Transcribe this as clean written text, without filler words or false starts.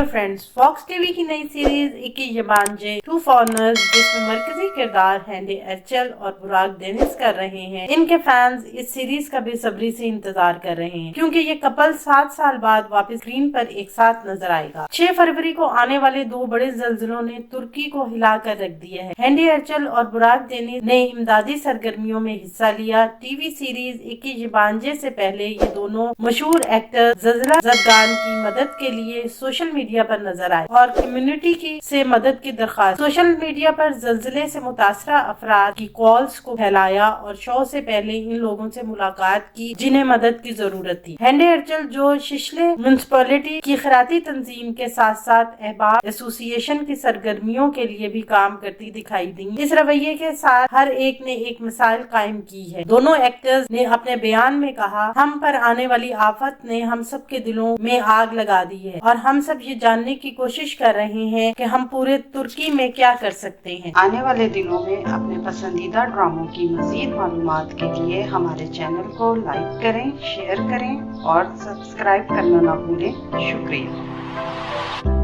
Friends, fox TV की नई series इक्की ज़बांजे टू फॉरेनर्स, जिसमें मरकजी किरदार हैंडी एर्चल और बुराक डेनिस कर रहे हैं। इनके फैंस इस सीरीज का बेसब्री से इंतजार कर रहे हैं, क्योंकि ये कपल 7 साल बाद वापस स्क्रीन पर एक साथ नजर आएगा। 6 फरवरी को आने वाले 2 बड़े ज़ल्ज़लों ने तुर्की को हिला कर रख दिया है। हैंडी एर्चल और बुराक डेनिस ने इमदादी सरगर्मियों में हिस्सा लिया। टीवी सीरीज इक्की ज़बांजे से पहले ये दोनों मशहूर एक्टर ज़लज़ला ज़रदान की मदद के लिए सोशल मीडिया पर नजर आए और कम्युनिटी की से मदद की दरखास्त सोशल मीडिया पर ज़लज़ले से मुतासरा अफराद की कॉल्स को फैलाया और शो से पहले इन लोगों से मुलाकात की जिन्हें मदद की जरूरत थी। हैंडी एर्चल, जो शिशले म्युनिसिपैलिटी की खैराती तंजीम के साथ साथ अहबाब एसोसिएशन की सरगर्मियों के लिए भी काम करती दिखाई दी, इस रवैये के साथ हर एक ने एक मिसाल कायम की है। दोनों एक्टर्स ने अपने बयान में कहा, हम पर आने वाली आफत ने हम सब के दिलों में आग लगा दी है और हम सब ये जानने की कोशिश कर रहे हैं कि हम पूरे तुर्की में क्या कर सकते हैं। आने वाले दिनों में अपने पसंदीदा ड्रामों की मज़ीद मालूमात के लिए हमारे चैनल को लाइक करें, शेयर करें और सब्सक्राइब करना ना भूलें। शुक्रिया।